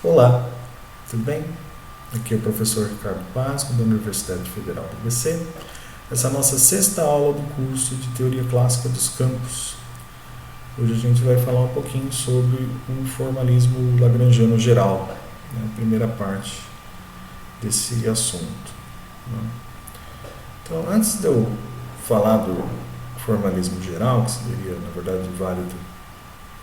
Olá, tudo bem? Aqui é o professor Ricardo Pasco, da Universidade Federal do ABC. Essa é a nossa sexta aula do curso de Teoria Clássica dos Campos. Hoje a gente vai falar um pouquinho sobre o formalismo lagrangiano geral, né, a primeira parte desse assunto. Né? Então, antes de eu falar do formalismo geral, que seria, na verdade, válido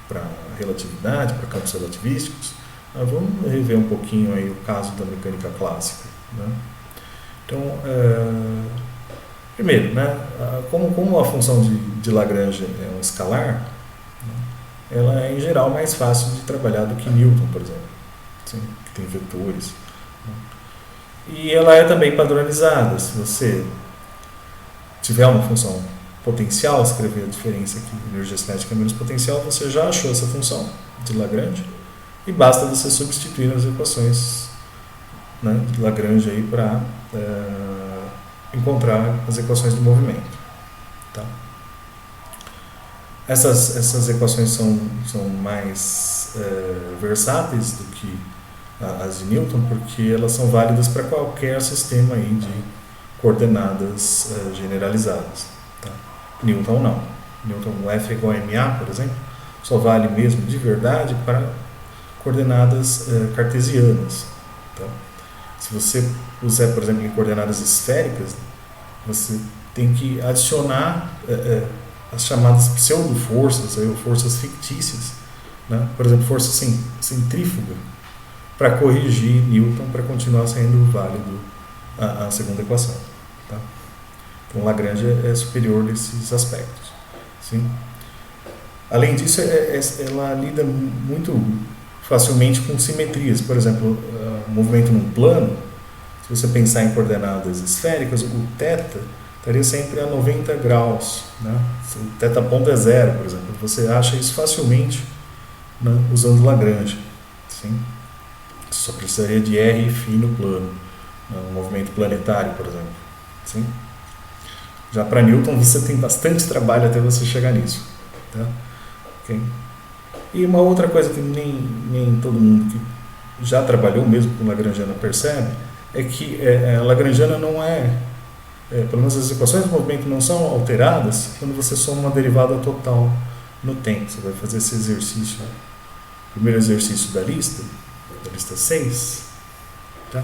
para relatividade, para campos relativísticos, vamos rever um pouquinho aí o caso da mecânica clássica. Né? Então, primeiro, né, como a função de Lagrange é um escalar, né, ela é em geral mais fácil de trabalhar do que Newton, por exemplo, sim, que tem vetores. Né? E ela é também padronizada. Se você tiver uma função potencial, escrever a diferença aqui, energia cinética menos potencial, você já achou essa função de Lagrange. E basta você substituir as equações, né, de Lagrange aí para encontrar as equações do movimento. Tá? Essas equações são mais versáteis do que as de Newton, porque elas são válidas para qualquer sistema aí de coordenadas generalizadas. Tá? Newton não. Newton, o F igual a MA, por exemplo, só vale mesmo de verdade para coordenadas cartesianas. Tá? Se você puser, por exemplo, em coordenadas esféricas, você tem que adicionar as chamadas pseudo-forças, ou forças fictícias, né? Por exemplo, força centrífuga, para corrigir Newton, para continuar sendo válido a segunda equação. Tá? Então, Lagrange é superior nesses aspectos. Sim? Além disso, ela lida muito facilmente com simetrias. Por exemplo, o movimento num plano, se você pensar em coordenadas esféricas, o θ estaria sempre a 90 graus. Né? O θ ponto é zero, por exemplo. Você acha isso facilmente, né, usando Lagrange. Sim? Você só precisaria de R e φ no plano. Né? Um movimento planetário, por exemplo. Sim? Já para Newton, você tem bastante trabalho até você chegar nisso. Tá? Okay? E uma outra coisa que nem todo mundo que já trabalhou mesmo com Lagrangiana percebe é que a Lagrangiana não pelo menos as equações do movimento não são alteradas quando você soma uma derivada total no tempo. Você vai fazer esse exercício, primeiro exercício da lista 6. Tá?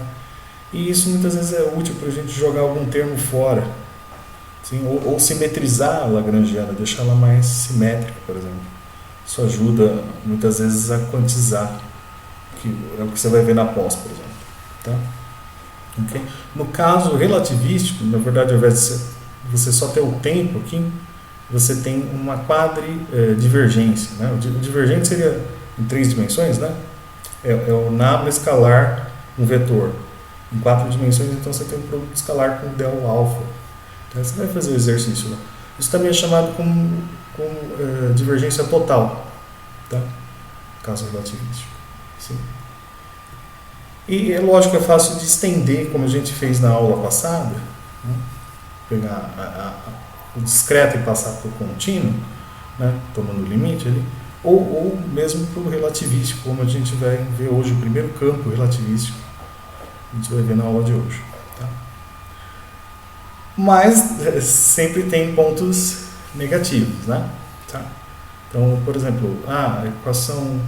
E isso muitas vezes é útil para a gente jogar algum termo fora. Sim? Ou simetrizar a Lagrangiana, deixar ela mais simétrica, por exemplo. Isso ajuda, muitas vezes, a quantizar, que é o que você vai ver na pós, por exemplo. Tá? Okay? No caso relativístico, na verdade, ao invés de você só ter o tempo aqui, você tem uma quadridivergência. Né? O divergente seria em 3 dimensões, né? É o nabla escalar um vetor. Em 4 dimensões, então, você tem um produto escalar com del alfa. Então, você vai fazer o exercício lá. Isso também é chamado como divergência total, tá? Caso relativístico. Sim. E é lógico, é fácil de estender, como a gente fez na aula passada, né? Pegar o discreto e passar para o contínuo, né? Tomando o limite ali, ou mesmo para o relativístico, como a gente vai ver hoje, o primeiro campo relativístico, a gente vai ver na aula de hoje. Tá? Mas sempre tem pontos negativos, né? Tá? Então, por exemplo, a equação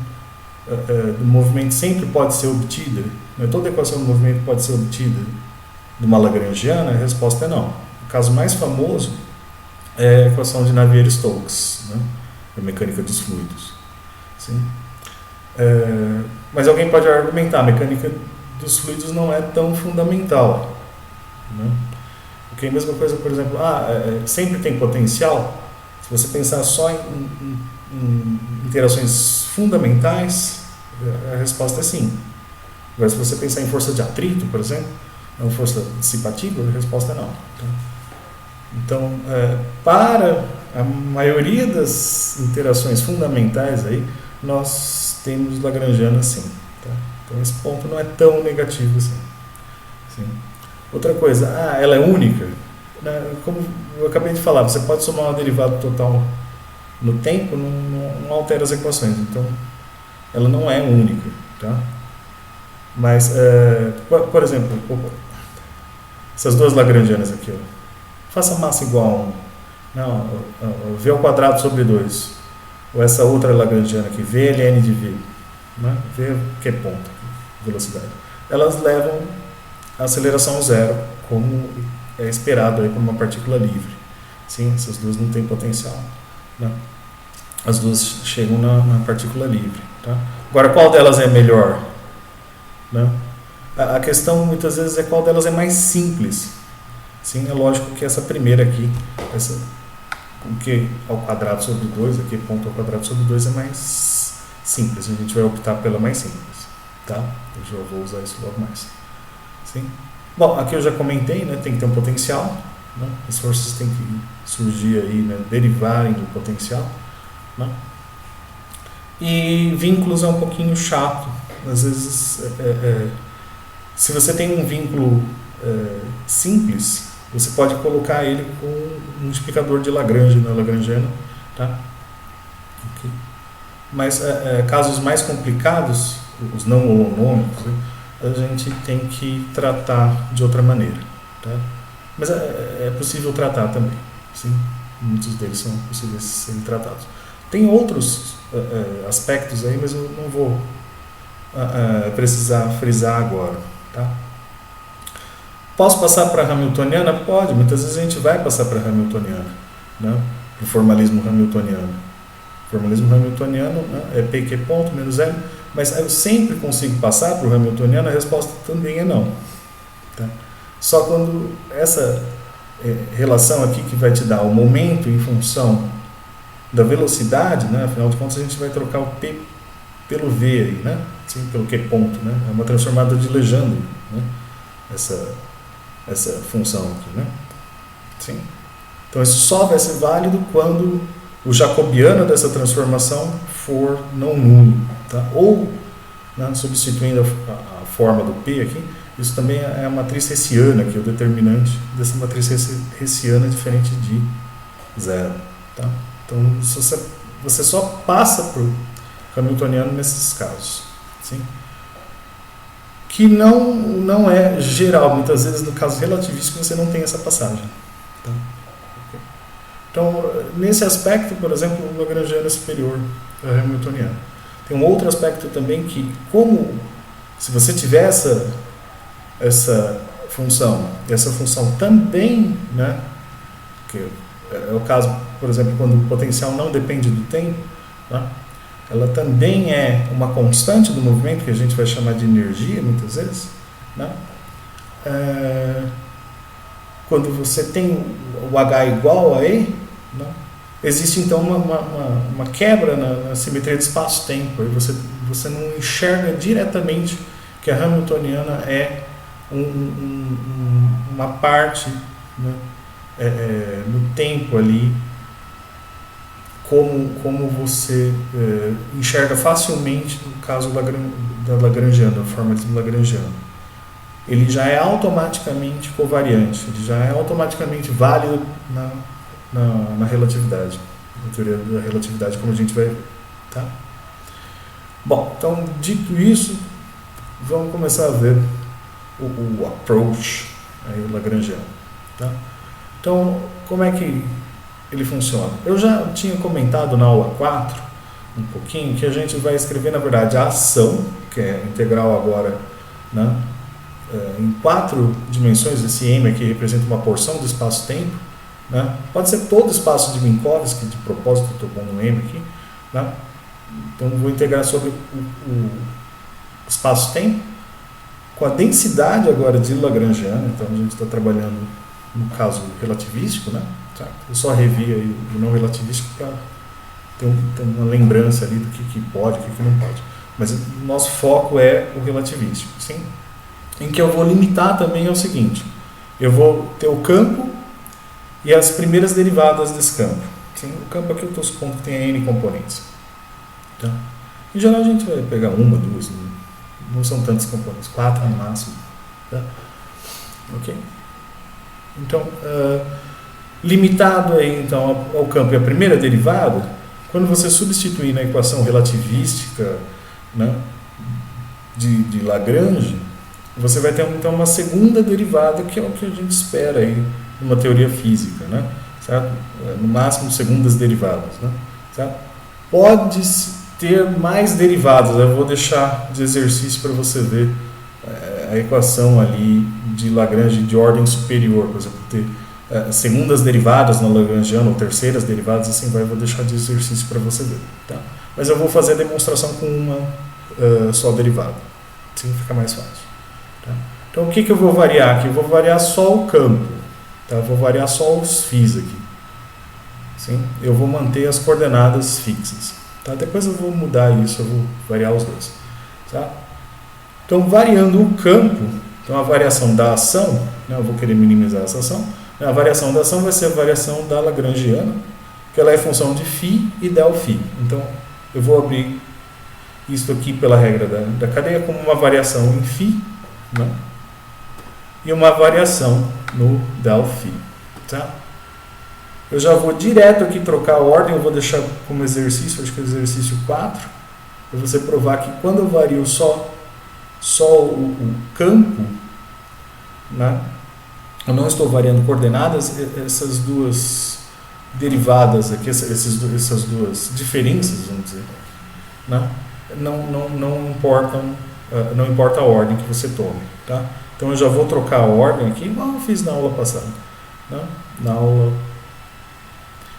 do movimento sempre pode ser obtida, né? Toda equação do movimento pode ser obtida de uma Lagrangiana, a resposta é não. O caso mais famoso é a equação de Navier-Stokes, né? Da mecânica dos fluidos. Sim? Mas alguém pode argumentar, a mecânica dos fluidos não é tão fundamental, né? Porque a mesma coisa, por exemplo, sempre tem potencial. Se você pensar só em interações fundamentais, a resposta é sim. Agora, se você pensar em força de atrito, por exemplo, uma força dissipativa, a resposta é não. Então, para a maioria das interações fundamentais, aí, nós temos Lagrangiana sim. Tá? Então, esse ponto não é tão negativo assim. Sim. Outra coisa, ela é única. Como eu acabei de falar, você pode somar uma derivada total no tempo, não altera as equações. Então, ela não é única. Tá? Mas, por exemplo, essas duas lagrangianas aqui, ó. Faça massa igual a 1. Não, V ao quadrado sobre 2. Ou essa outra lagrangiana aqui, V ln de V. Né? V que é ponto, velocidade. Elas levam a aceleração zero, como é esperado aí por uma partícula livre. Sim, essas duas não têm potencial. Né? As duas chegam na partícula livre. Tá? Agora, qual delas é melhor? Né? A questão muitas vezes é qual delas é mais simples. Sim, é lógico que essa primeira aqui, essa Q ao quadrado sobre 2, aqui ponto ao quadrado sobre 2 é mais simples. A gente vai optar pela mais simples. Tá? Eu já vou usar isso logo mais. Sim? Bom, aqui eu já comentei, né? Tem que ter um potencial. Né? As forças têm que surgir aí, né? Derivarem do potencial. Né? E vínculos é um pouquinho chato. Às vezes, se você tem um vínculo simples, você pode colocar ele com um multiplicador de Lagrange, na Lagrangiana, tá? Okay. Mas casos mais complicados, os não holonômicos, a gente tem que tratar de outra maneira, tá? Mas é possível tratar também, sim? Muitos deles são possíveis de serem tratados. Tem outros aspectos aí, mas eu não vou precisar frisar agora, tá? Posso passar para a Hamiltoniana? Pode, muitas vezes a gente vai passar para a Hamiltoniana, né? Para o formalismo hamiltoniano. O formalismo hamiltoniano, né, é P que ponto menos L, mas eu sempre consigo passar para o hamiltoniano, a resposta também é não. Tá? Só quando essa relação aqui que vai te dar o momento em função da velocidade, né? Afinal de contas a gente vai trocar o P pelo V aí, né? Sim, pelo Q ponto, né? É uma transformada de Legendre, né? Essa função aqui, né? Sim. Então isso só vai ser válido quando o jacobiano dessa transformação for não nulo, tá? Ou, né, substituindo a forma do P aqui, isso também é a matriz hessiana, que é o determinante dessa matriz hessiana diferente de zero, tá? Então você só passa por hamiltoniano nesses casos, sim? Que não é geral. Muitas vezes, no caso relativístico, você não tem essa passagem. Tá? Então, nesse aspecto, por exemplo, o lagrangiano é superior ao hamiltoniano. Tem um outro aspecto também que, como se você tiver essa função, e essa função também, né, que é o caso, por exemplo, quando o potencial não depende do tempo, tá? Ela também é uma constante do movimento, que a gente vai chamar de energia, muitas vezes, né? Quando você tem o H igual a E, né? Existe então uma quebra na simetria de espaço-tempo, e você não enxerga diretamente que a hamiltoniana é uma parte, né? No tempo ali, como você enxerga facilmente no caso da Lagrangiana, da formalismo lagrangiano. Ele já é automaticamente covariante, ele já é automaticamente válido na relatividade, na teoria da relatividade, como a gente vai ver. Tá? Bom, então, dito isso, vamos começar a ver o approach aí, lagrangiano. Tá? Então, como é que ele funciona? Eu já tinha comentado na aula 4 um pouquinho que a gente vai escrever, na verdade, a ação, que é integral agora, né, em 4 dimensões. Esse M aqui representa uma porção do espaço-tempo, né? Pode ser todo o espaço de Minkowski, de propósito eu estou pondo um M aqui, né? Então vou integrar sobre o espaço-tempo com a densidade agora de Lagrangiano. Então a gente está trabalhando no caso relativístico, né? Eu só revi aí o não relativístico para ter uma lembrança ali do que pode, o que não pode. Mas o nosso foco é o relativístico, sim? Em que eu vou limitar também é o seguinte: eu vou ter o campo e as primeiras derivadas desse campo. Sim? O campo aqui eu estou supondo que tem N componentes. Tá? Em geral a gente vai pegar uma, duas, não são tantos componentes, 4 no máximo. Tá? Ok? Então, limitado aí, então, ao campo e a primeira derivada, quando você substituir na equação relativística, né, de Lagrange, você vai ter então uma segunda derivada, que é o que a gente espera aí numa teoria física, né? Certo? No máximo segundas derivadas, né? Certo? Pode ter mais derivadas, eu vou deixar de exercício para você ver a equação ali de Lagrange de ordem superior, por exemplo, ter segundas derivadas no Lagrangiano ou terceiras derivadas, assim vai, eu vou deixar de exercício para você ver, tá? Mas eu vou fazer a demonstração com uma só derivada, assim fica mais fácil, tá? Então o que eu vou variar aqui? Eu vou variar só o campo, tá? Eu vou variar só os φ aqui, sim? Eu vou manter as coordenadas fixas, tá? Depois eu vou mudar isso, eu vou variar os dois, tá? Então variando o campo, então a variação da ação, né, eu vou querer minimizar essa ação. A variação da ação vai ser a variação da Lagrangiana, que ela é função de φ e ΔΦ. Então, eu vou abrir isso aqui pela regra da cadeia como uma variação em φ, né? E uma variação no ΔΦ. Tá? Eu já vou direto aqui trocar a ordem, eu vou deixar como exercício, acho que é o exercício 4, para você provar que quando eu vario só o campo, né? Eu não estou variando coordenadas, essas duas derivadas aqui, essas duas diferenças, vamos dizer, né? não importa a ordem que você tome, tá? Então eu já vou trocar a ordem aqui, igual eu fiz na aula passada, né? Na aula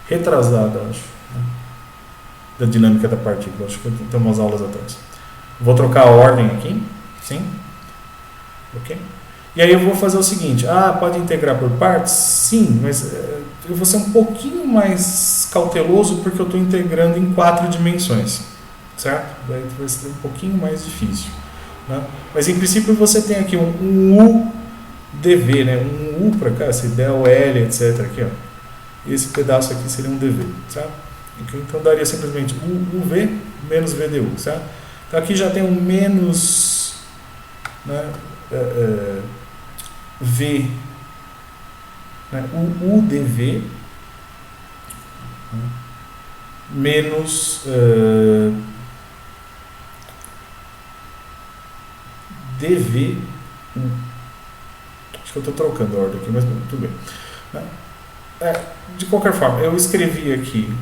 retrasada, acho, né? Da dinâmica da partícula, acho que tem umas aulas atrás. Vou trocar a ordem aqui, sim? Ok? E aí eu vou fazer o seguinte, pode integrar por partes? Sim, mas eu vou ser um pouquinho mais cauteloso porque eu estou integrando em 4 dimensões, certo? Vai ser um pouquinho mais difícil, né? Mas em princípio você tem aqui um UdV, né? Um U para cá, esse del L, etc. Aqui, ó. E esse pedaço aqui seria um dV, certo? Então daria simplesmente UV menos VDU, certo? Então aqui já tem um menos, né? V, né, o UdV menos dV. Acho que eu estou trocando a ordem aqui, mas tudo bem. De qualquer forma, eu escrevi aqui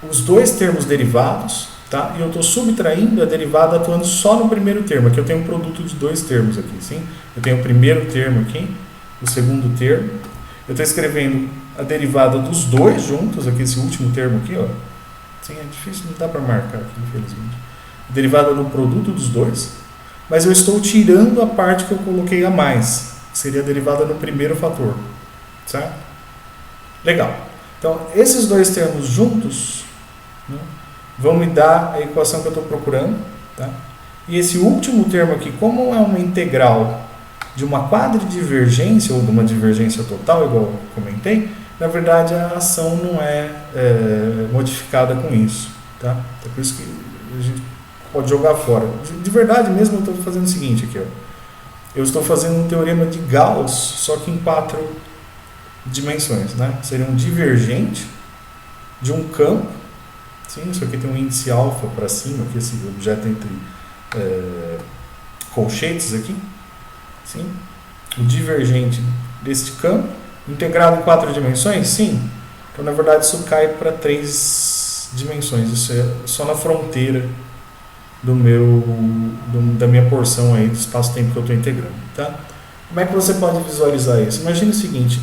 os dois termos derivados, tá? E eu estou subtraindo a derivada atuando só no primeiro termo. Aqui eu tenho um produto de dois termos aqui, sim? Eu tenho o primeiro termo aqui, o segundo termo. Eu estou escrevendo a derivada dos dois juntos, aqui esse último termo aqui, ó. Sim, é difícil, não dá para marcar aqui, infelizmente. Derivada do produto dos dois, mas eu estou tirando a parte que eu coloquei a mais, que seria a derivada no primeiro fator, certo? Legal. Então, esses dois termos juntos, né, vão me dar a equação que eu estou procurando, tá? E esse último termo aqui, como é uma integral de uma quadridivergência ou de uma divergência total, igual eu comentei, na verdade a ação não é modificada com isso, tá? É por isso que a gente pode jogar fora. De verdade mesmo, eu estou fazendo o seguinte aqui, ó. Eu estou fazendo um teorema de Gauss, só que em 4 dimensões, né? Seria um divergente de um campo. Sim, isso aqui tem um índice alfa para cima, aqui esse objeto entre colchetes aqui. Sim. O divergente deste campo, integrado em 4 dimensões? Sim. Então, na verdade, isso cai para 3 dimensões. Isso é só na fronteira da minha porção aí do espaço-tempo que eu estou integrando, tá? Como é que você pode visualizar isso? Imagine o seguinte,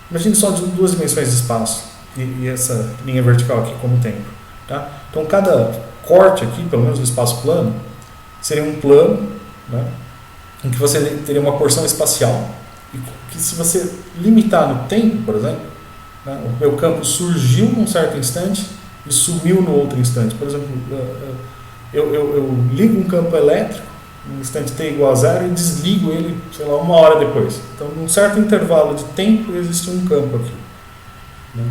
imagine só de 2 dimensões de espaço e essa linha vertical aqui como tempo, tá? Então cada corte aqui, pelo menos no espaço plano, seria um plano, né, em que você teria uma porção espacial e que, se você limitar no tempo, por exemplo, né, o meu campo surgiu num certo instante e sumiu no outro instante. Por exemplo, eu ligo um campo elétrico no instante t igual a 0 e desligo ele, sei lá, 1 hora depois. Então, num certo intervalo de tempo, existe um campo aqui, né?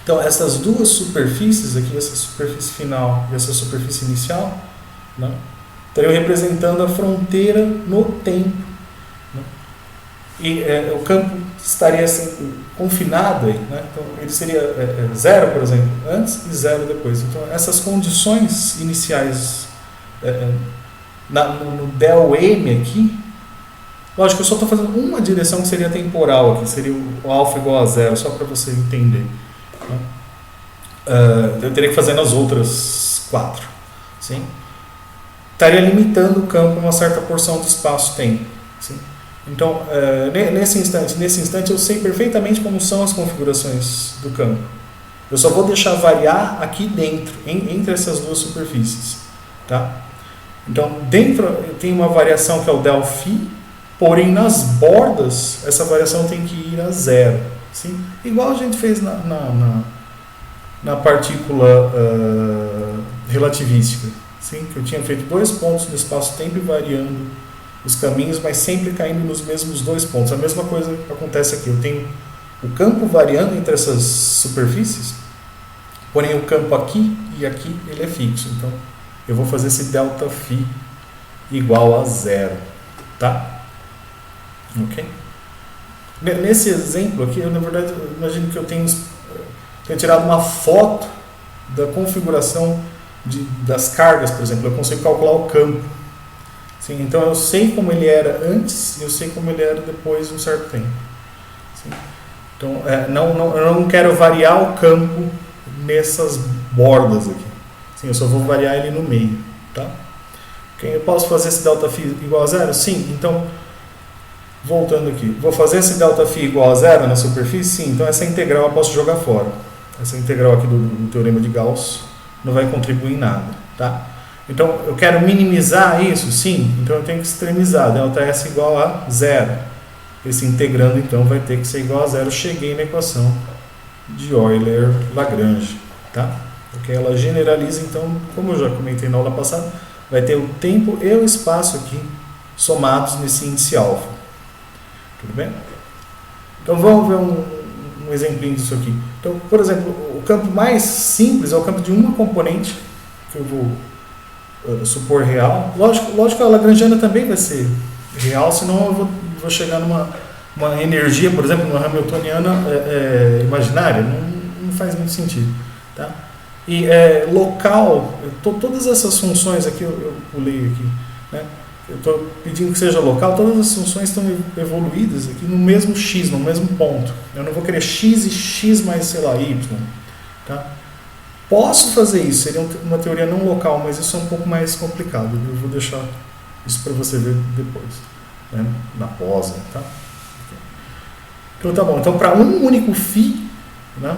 Então, essas duas superfícies aqui, essa superfície final e essa superfície inicial, né, estariam representando a fronteira no tempo, né? E o campo estaria assim, confinado aí, né? Então, ele seria 0, por exemplo, antes e 0 depois. Então, essas condições iniciais no del M aqui, lógico, eu só estou fazendo uma direção que seria temporal aqui, seria o alfa igual a zero, só para você entender. Eu teria que fazer nas outras 4. Sim? Estaria limitando o campo a uma certa porção do espaço-tempo. Então, nesse instante eu sei perfeitamente como são as configurações do campo. Eu só vou deixar variar aqui dentro, entre essas duas superfícies. Tá? Então, dentro tem uma variação que é o del φ, porém nas bordas essa variação tem que ir a zero. Sim? Igual a gente fez na partícula relativística. Sim? Que eu tinha feito 2 pontos no espaço-tempo e variando os caminhos, mas sempre caindo nos mesmos 2 pontos. A mesma coisa acontece aqui. Eu tenho o campo variando entre essas superfícies, porém o campo aqui e aqui ele é fixo. Então eu vou fazer esse delta φ igual a zero. Tá? Ok? Nesse exemplo aqui, eu na verdade imagino que eu tenho tirado uma foto da configuração das cargas, por exemplo. Eu consigo calcular o campo. Sim, então eu sei como ele era antes e eu sei como ele era depois de um certo tempo. Sim? Então eu não quero variar o campo nessas bordas aqui. Sim, eu só vou variar ele no meio. Tá? Eu posso fazer esse delta φ igual a zero? Sim, então voltando aqui, vou fazer esse delta φ igual a zero na superfície? Sim, então essa integral eu posso jogar fora. Essa integral aqui do teorema de Gauss não vai contribuir em nada. Tá? Então, eu quero minimizar isso? Sim. Então, eu tenho que extremizar. Δs igual a zero. Esse integrando, então, vai ter que ser igual a zero. Cheguei na equação de Euler-Lagrange. Tá? Porque ela generaliza, então, como eu já comentei na aula passada, vai ter o tempo e o espaço aqui somados nesse índice alfa. Tudo bem? Então, vamos ver um exemplinho disso aqui. Então, por exemplo, o campo mais simples é o campo de uma componente, que eu vou supor real. Lógico, a lagrangiana também vai ser real, senão eu vou chegar numa energia, por exemplo, uma hamiltoniana imaginária. Não faz muito sentido. Tá? E local, todas essas funções aqui, eu pulei aqui, né? Eu estou pedindo que seja local, todas as funções estão evoluídas aqui no mesmo x, no mesmo ponto. Eu não vou querer x e x mais, sei lá, y. Tá? Posso fazer isso, seria uma teoria não local, mas isso é um pouco mais complicado. Eu vou deixar isso para você ver depois, né? Na pós. Tá? Então tá bom. Então, para um único φ, né?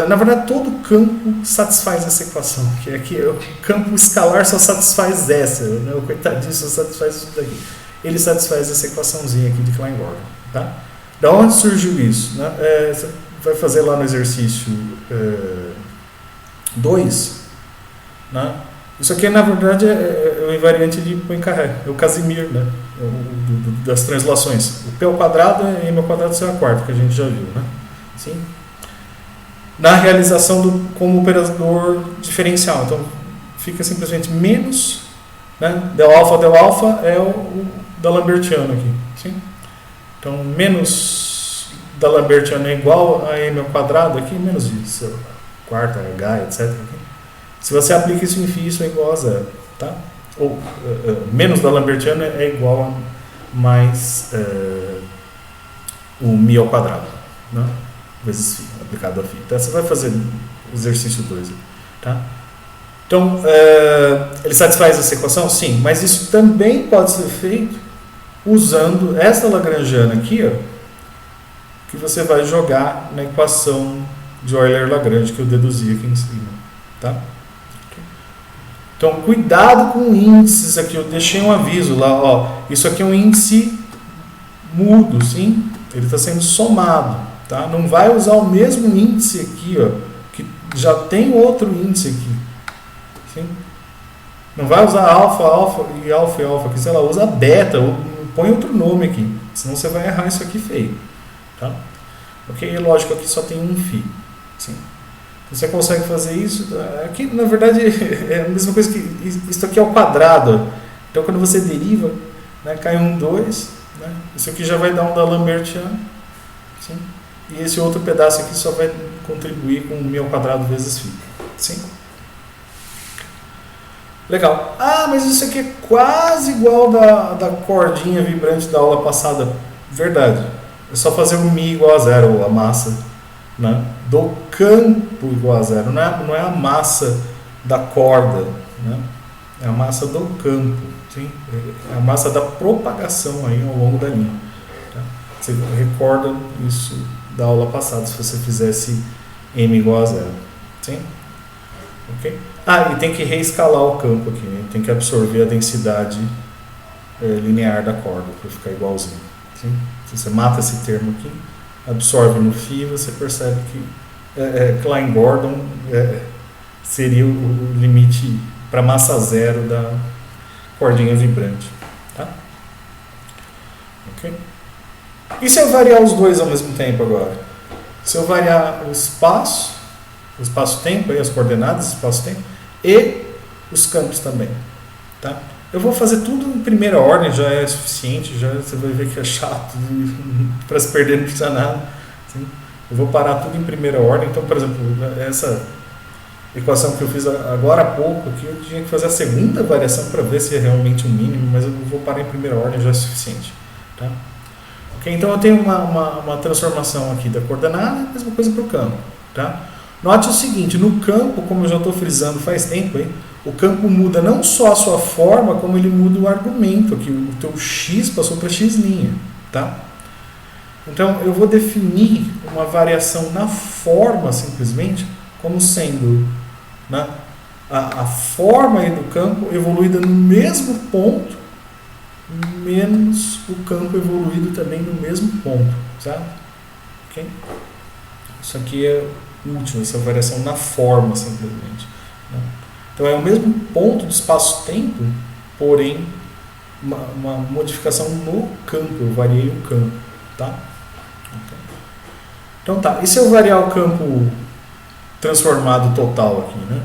Na verdade, todo campo satisfaz essa equação, que é que o campo escalar só satisfaz essa, né? O coitadinho só satisfaz isso daqui. Ele satisfaz essa equaçãozinha aqui de Klein-Gordon. Tá? Da onde surgiu isso? Né? Você vai fazer lá no exercício 2. Né? Isso aqui, na verdade, é o invariante de Poincaré, é o Casimir, né? Das translações. O P ao quadrado é M ao quadrado C ao quarto, que a gente já viu. Né? Sim? Na realização como operador diferencial. Então, fica simplesmente menos, né? Del alfa é o da Lambertiano aqui. Sim? Então, menos da Lambertiano é igual a m ao quadrado aqui, menos de quarta, h, etc. Se você aplica isso em φ, isso é igual a zero. Tá? Ou menos da Lambertiano é igual a mais o μ ao quadrado. Né? Vezes φ, aplicado a φ. Então, você vai fazer o exercício 2. Tá? Então, ele satisfaz essa equação? Sim, mas isso também pode ser feito usando essa lagrangiana aqui, ó, que você vai jogar na equação de Euler-Lagrange que eu deduzi aqui em cima. Tá? Então, cuidado com índices aqui. Eu deixei um aviso lá. Ó, isso aqui é um índice mudo, sim? Ele está sendo somado. Tá? Não vai usar o mesmo índice aqui, ó, que já tem outro índice aqui. Sim? Não vai usar alfa e alfa aqui, sei lá, usa beta, ou põe outro nome aqui, senão você vai errar isso aqui feio. Tá? Ok? E lógico, aqui só tem um φ. Sim? Você consegue fazer isso? Aqui, na verdade, é a mesma coisa que isso aqui é o quadrado. Então, quando você deriva, né, cai 2. Né? Isso aqui já vai dar um da Lambertiano. Sim? E esse outro pedaço aqui só vai contribuir com o μ² vezes φ. Sim? Legal. Ah, mas isso aqui é quase igual da cordinha vibrante da aula passada. Verdade. É só fazer o Mi igual a zero, a massa, né, do campo igual a zero. Não é a massa da corda, né? É a massa do campo. Sim? É a massa da propagação aí ao longo da linha. Tá? Você recorda isso da aula passada, se você fizesse M igual a zero. Sim? Ok? Ah, e tem que reescalar o campo aqui, né? Tem que absorver a densidade linear da corda para ficar igualzinho. Sim? Se você mata esse termo aqui, absorve no φ, você percebe que Klein-Gordon seria o limite para massa zero da cordinha vibrante. Tá? Ok? E se eu variar os dois ao mesmo tempo agora? Se eu variar o espaço-tempo, as coordenadas, espaço-tempo, e os campos também. Tá? Eu vou fazer tudo em primeira ordem, já é suficiente, já você vai ver que é chato, para se perder não precisa nada. Assim. Eu vou parar tudo em primeira ordem, então, por exemplo, essa equação que eu fiz agora há pouco, aqui, eu tinha que fazer a segunda variação para ver se é realmente um mínimo, mas eu vou parar em primeira ordem, já é suficiente. Tá? Okay? Então eu tenho uma transformação aqui da coordenada, mesma coisa para o campo. Tá? Note o seguinte, no campo, como eu já estou frisando faz tempo, aí, o campo muda não só a sua forma, como ele muda o argumento, que o teu x passou para x'. Tá? Então eu vou definir uma variação na forma, simplesmente, como sendo, né, a forma aí do campo evoluída no mesmo ponto, menos o campo evoluído também no mesmo ponto. Sabe? Okay? Isso aqui é útil, essa variação na forma, simplesmente. Né? Então é o mesmo ponto de espaço-tempo, porém uma modificação no campo, eu variei o campo. Tá? Okay. Então tá, e se eu variar o campo transformado total aqui, né?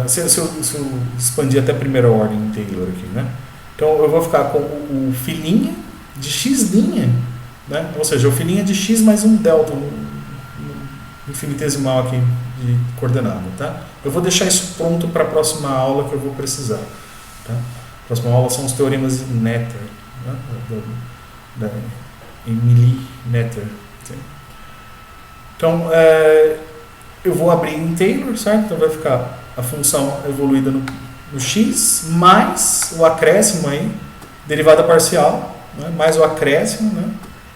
Se eu expandir até a primeira ordem em Taylor aqui, né? Então eu vou ficar com o φ' de x', né? Ou seja, o φ' de x mais um delta infinitesimal aqui de coordenada, tá? Eu vou deixar isso pronto para a próxima aula que eu vou precisar, tá? A próxima aula são os teoremas de Noether, né? Em Milli-Noether. Então, eu vou abrir em Taylor, certo? Então vai ficar a função evoluída no x, mais o acréscimo aí, derivada parcial, né? Mais o acréscimo, né?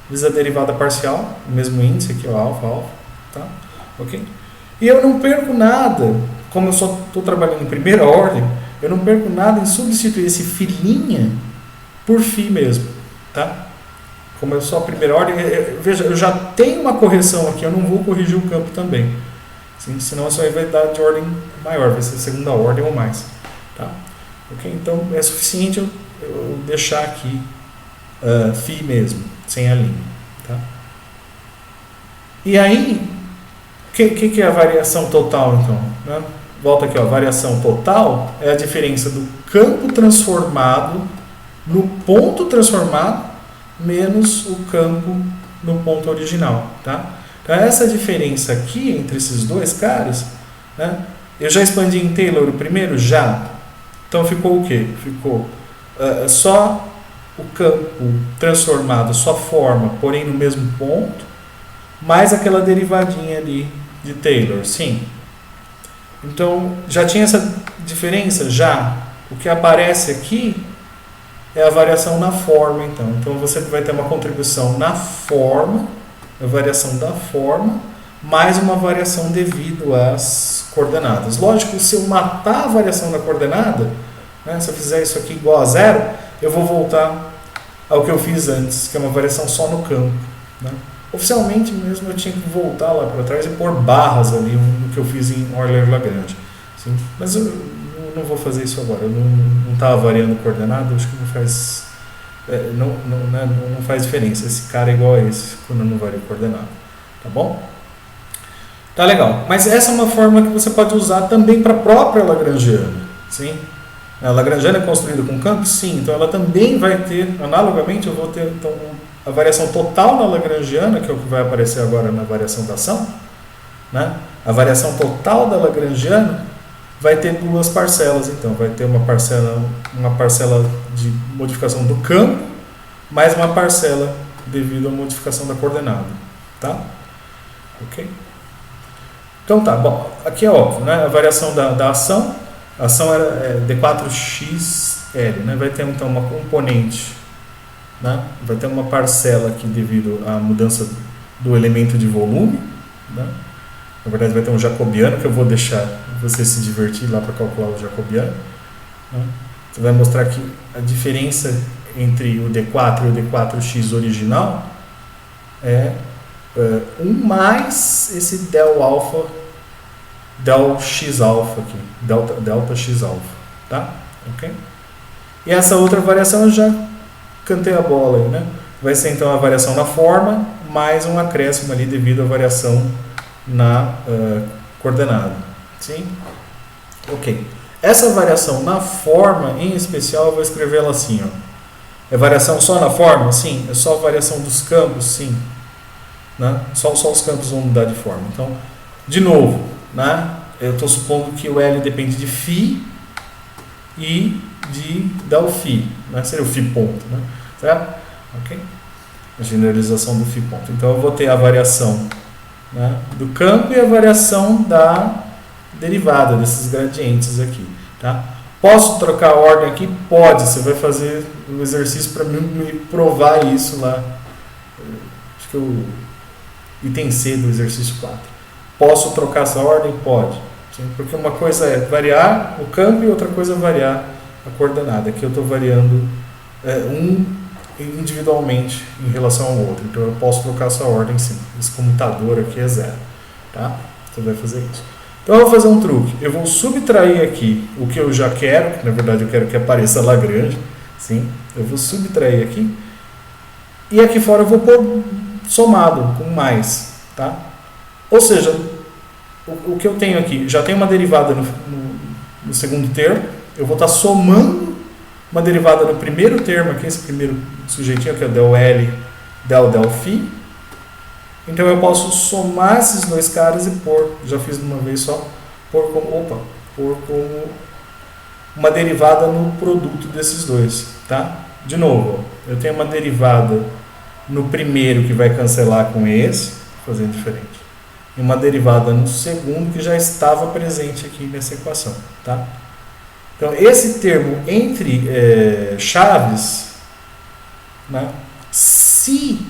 Vezes a derivada parcial, o mesmo índice aqui, o alfa. Tá? Ok? E eu não perco nada, como eu só estou trabalhando em primeira ordem, eu não perco nada em substituir esse φ' por φ mesmo. Tá? Como eu sou a primeira ordem, veja, eu já tenho uma correção aqui, eu não vou corrigir o campo também. Senão isso aí vai dar de ordem maior, vai ser segunda ordem ou mais. Tá? Okay? Então é suficiente eu deixar aqui φ mesmo, sem a linha. Tá? E aí, o que é a variação total então? Né? Volta aqui, ó, a variação total é a diferença do campo transformado no ponto transformado menos o campo no ponto original. Tá? Então essa diferença aqui entre esses dois caras, né? Eu já expandi em Taylor o primeiro? Já. Então ficou o quê? Ficou só o campo transformado, só forma, porém no mesmo ponto, mais aquela derivadinha ali de Taylor. Sim. Então, já tinha essa diferença? Já. O que aparece aqui é a variação na forma, então. Então, você vai ter uma contribuição na forma, a variação da forma, mais uma variação devido às coordenadas. Lógico, se eu matar a variação da coordenada, né, se eu fizer isso aqui igual a zero, eu vou voltar ao que eu fiz antes, que é uma variação só no campo. Né? Oficialmente mesmo eu tinha que voltar lá para trás e pôr barras ali no que eu fiz em Euler-Lagrange. Mas eu não vou fazer isso agora, eu não estava variando coordenada, acho que não faz, não faz diferença. Esse cara é igual a esse, quando eu não vario coordenada. Tá bom? Tá legal. Mas essa é uma forma que você pode usar também para a própria Lagrangiana. Sim? A Lagrangiana é construída com campos? Sim. Então ela também vai ter, analogamente, eu vou ter então, a variação total na Lagrangiana, que é o que vai aparecer agora na variação da ação. Né? A variação total da Lagrangiana vai ter duas parcelas, então. Vai ter uma parcela de modificação do campo, mais uma parcela devido à modificação da coordenada. Tá? Ok? Então tá, bom, aqui é óbvio, né? A variação da ação, a ação era D4XL, né? Vai ter então uma componente, né? Vai ter uma parcela aqui devido à mudança do elemento de volume, né? Na verdade vai ter um jacobiano, que eu vou deixar você se divertir lá para calcular o jacobiano, né? Você vai mostrar que a diferença entre o D4 e o D4X original é 1 mais esse del x alfa aqui, delta x alfa, tá? Ok? E essa outra variação eu já cantei a bola aí, né? Vai ser então a variação na forma mais um acréscimo ali devido à variação na coordenada, sim? Ok. Essa variação na forma, em especial, eu vou escrever ela assim, ó. É variação só na forma? Sim. É só variação dos campos? Sim. Né? Só os campos vão mudar de forma. Então, de novo, né? Eu estou supondo que o L depende de φ e de del φ, né? Seria o φ ponto, né? Certo? Ok? A generalização do φ ponto. Então, eu vou ter a variação, né, do campo e a variação da derivada desses gradientes aqui. Tá? Posso trocar a ordem aqui? Pode. Você vai fazer um exercício para me provar isso lá. Acho que o item C do exercício 4. Posso trocar essa ordem? Pode. Sim? Porque uma coisa é variar o campo e outra coisa é variar a coordenada. Aqui eu estou variando um individualmente em relação ao outro. Então eu posso trocar essa ordem sim. Esse comutador aqui é 0. Tá? Você vai fazer isso. Então eu vou fazer um truque. Eu vou subtrair aqui o que eu já quero, que na verdade eu quero que apareça Lagrange. Sim? Eu vou subtrair aqui. E aqui fora eu vou pôr somado com mais. Tá? Ou seja, o que eu tenho aqui, já tem uma derivada no segundo termo. Eu vou estar somando uma derivada no primeiro termo aqui, esse primeiro sujeitinho que é del L, del φ. Então eu posso somar esses dois caras e pôr, já fiz de uma vez só, pôr como uma derivada no produto desses dois, tá? De novo, eu tenho uma derivada no primeiro que vai cancelar com esse, fazendo diferente, e uma derivada no segundo que já estava presente aqui nessa equação, tá? Então esse termo entre chaves, né, se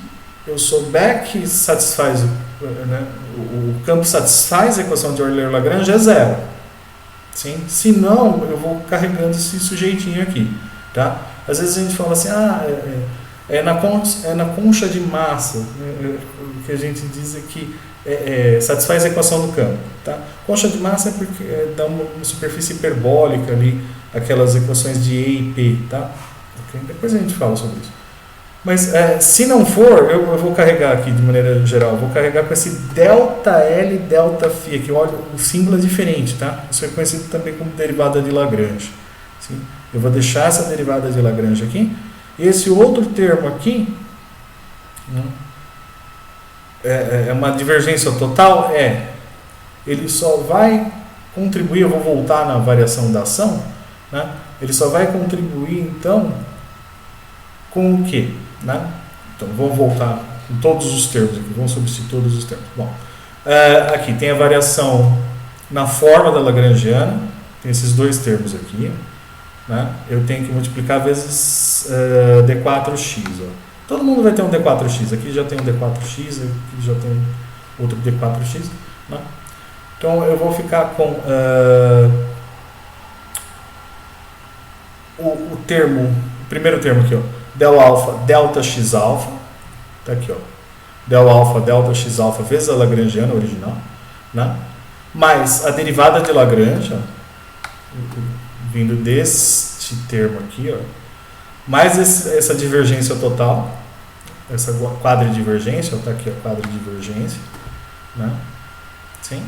eu souber que satisfaz, né, o campo satisfaz a equação de Euler-Lagrange é 0. Sim? Se não, eu vou carregando esse sujeitinho aqui. Tá? Às vezes a gente fala assim, é na concha de massa, né, o que a gente diz é que satisfaz a equação do campo. Tá? Concha de massa é porque dá uma superfície hiperbólica ali, aquelas equações de E e P. Tá? Okay? Depois a gente fala sobre isso. Mas se não for, eu vou carregar aqui de maneira geral, eu vou carregar com esse delta L, delta φ aqui. Olha, o símbolo é diferente, tá? Isso é conhecido também como derivada de Lagrange. Sim? Eu vou deixar essa derivada de Lagrange aqui. E esse outro termo aqui, né, é uma divergência total? Ele só vai contribuir, eu vou voltar na variação da ação, né? Ele só vai contribuir, então, com o quê? Né? Então, vamos voltar com todos os termos aqui, vamos substituir todos os termos. Bom, aqui tem a variação na forma da Lagrangiana, tem esses dois termos aqui, né? Eu tenho que multiplicar vezes D4x. Ó. Todo mundo vai ter um D4x, aqui já tem um D4x, aqui já tem outro D4x. Né? Então eu vou ficar com o primeiro termo aqui, ó, del alfa, delta x alfa, tá aqui, ó, del alfa, delta x alfa vezes a Lagrangiana original, né? Mais a derivada de Lagrange, ó, vindo deste termo aqui, ó, mais essa divergência total, essa quadridivergência, ó, tá aqui a quadridivergência, né? Sim?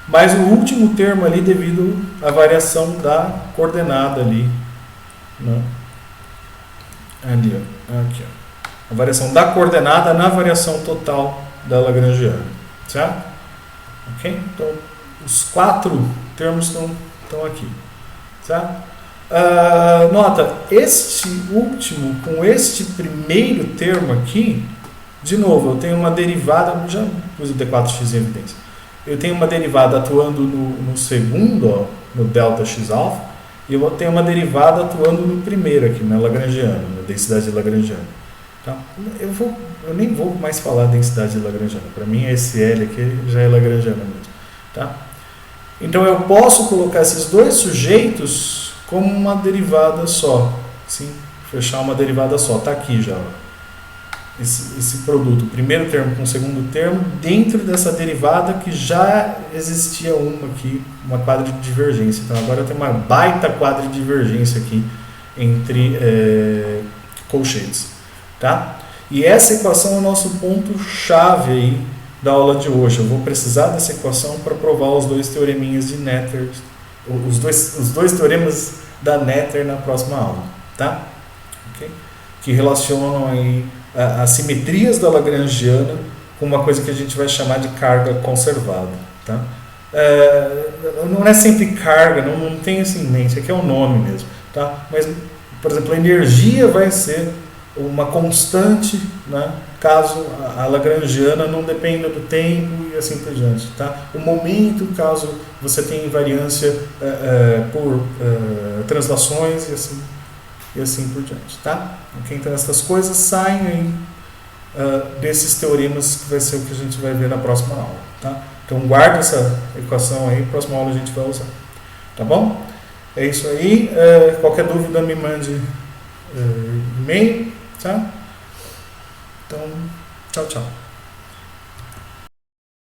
Mais o último termo ali devido à variação da coordenada ali, né? Ali, ó, aqui, ó. A variação da coordenada na variação total da Lagrangiana, certo? Ok? Então, os 4 termos estão aqui. Tá? Nota, este último, com este primeiro termo aqui, de novo, eu tenho uma derivada, já pus o D4x em evidência, eu tenho uma derivada atuando no segundo, ó, no ΔX alfa, e eu tenho uma derivada atuando no primeiro aqui, na Lagrangiana, na densidade lagrangiana. Tá? Eu nem vou mais falar densidade lagrangiana, para mim esse L aqui já é lagrangiana mesmo. Tá? Então eu posso colocar esses dois sujeitos como uma derivada só, sim? Fechar uma derivada só, está aqui já. Ó. Esse produto, o primeiro termo com o segundo termo, dentro dessa derivada que já existia uma aqui, uma quadra de divergência. Então agora eu tenho uma baita quadra de divergência aqui entre colchetes. Tá? E essa equação é o nosso ponto-chave aí da aula de hoje. Eu vou precisar dessa equação para provar os 2 teoreminhas de Noether, os dois teoremas da Noether na próxima aula. Tá? Okay? Que relacionam aí as simetrias da Lagrangiana com uma coisa que a gente vai chamar de carga conservada. Tá? Não é sempre carga, não tem isso em mente, aqui é o nome mesmo. Tá? Mas, por exemplo, a energia vai ser uma constante, né, caso a Lagrangiana não dependa do tempo e assim por diante. Tá? O momento, caso você tenha invariância por translações e assim por diante. Tá? Okay? Então essas coisas saem aí, desses teoremas, que vai ser o que a gente vai ver na próxima aula. Tá? Então guarda essa equação aí, na próxima aula a gente vai usar. Tá bom? É isso aí. Qualquer dúvida me mande e-mail. Tá? Então, tchau, tchau.